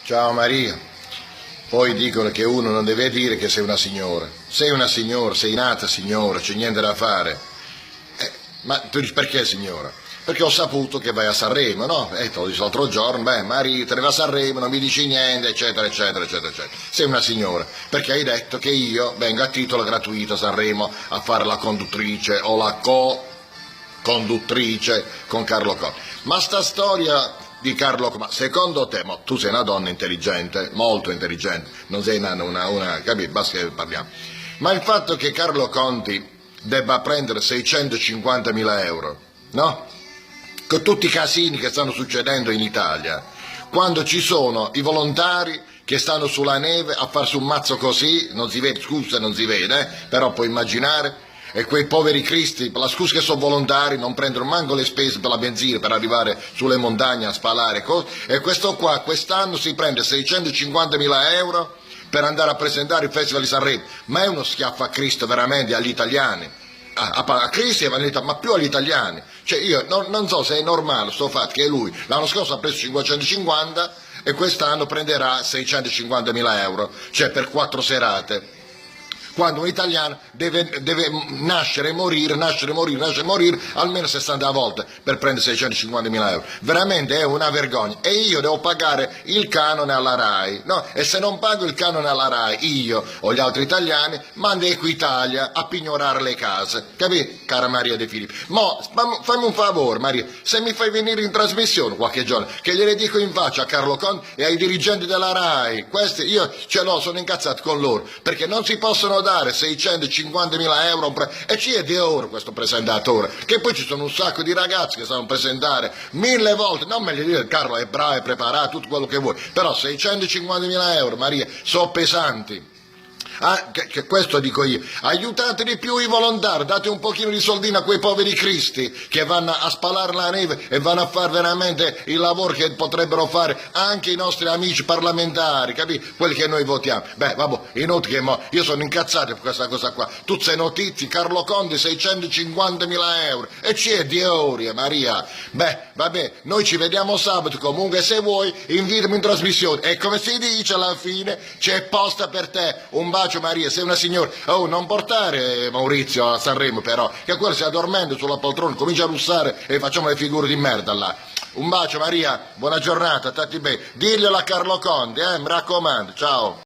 Ciao Maria. Poi dicono che uno non deve dire che sei una signora. Sei una signora, sei nata signora, c'è niente da fare. Ma tu dici perché signora? Perché ho saputo che vai a Sanremo, no? Te lo dico l'altro giorno, Maria, te ne vai a Sanremo, non mi dici niente, eccetera, eccetera, eccetera, eccetera. Sei una signora, perché hai detto che io vengo a titolo gratuito a Sanremo a fare la conduttrice o la co-conduttrice con Carlo Conti. Ma sta storia di Carlo Conti, ma secondo te, tu sei una donna intelligente, molto intelligente, non sei capito? Basta che parliamo. Ma il fatto che Carlo Conti debba prendere 650.000 euro, no? Con tutti i casini che stanno succedendo in Italia, quando ci sono i volontari che stanno sulla neve a farsi un mazzo così, non si vede, scusa, non si vede, però puoi immaginare, e quei poveri cristi, per la scusa che sono volontari, non prendono manco le spese per la benzina per arrivare sulle montagne a spalare cose, e questo qua quest'anno si prende 650.000 euro per andare a presentare il Festival di Sanremo. Ma è uno schiaffo a Cristo veramente agli italiani, a Cristo, ma più agli italiani. Cioè io non so se è normale sto fatto che lui l'anno scorso ha preso 550 e quest'anno prenderà 650.000 euro, cioè per 4 serate. Quando un italiano deve nascere e morire, almeno 60 volte per prendere 650.000 euro. Veramente è una vergogna. E io devo pagare il canone alla RAI, no? E se non pago il canone alla RAI, io o gli altri italiani, mando Equitalia a pignorare le case. Capì, cara Maria De Filippi? Ma fammi un favore, Maria, se mi fai venire in trasmissione qualche giorno, che gliele dico in faccia a Carlo Conti e ai dirigenti della RAI. Questi io ce l'ho, sono incazzato con loro, perché non si possono dare 650.000 euro e ci è di oro questo presentatore, che poi ci sono un sacco di ragazzi che sanno presentare 1000 volte, non meglio dire Carlo è bravo, è preparato, tutto quello che vuoi, però 650.000 euro, Maria, sono pesanti. Che questo dico io, aiutate di più i volontari, date un pochino di soldini a quei poveri cristi che vanno a spalare la neve e vanno a fare veramente il lavoro che potrebbero fare anche i nostri amici parlamentari, capì? Quelli che noi votiamo. Vabbè, inutile che io sono incazzato per questa cosa qua. Tutte queste notizie, Carlo Conti 650.000 euro, e ci è di ore, Maria. Vabbè, noi ci vediamo sabato, comunque se vuoi invitami in trasmissione, e come si dice alla fine, c'è posta per te. Un bacio Maria, sei una signora. Oh, non portare Maurizio a Sanremo però, che quello si addormenta sulla poltrona, comincia a russare e facciamo le figure di merda là. Un bacio Maria, buona giornata, stati bene. Diglielo a Carlo Conti, mi raccomando, ciao.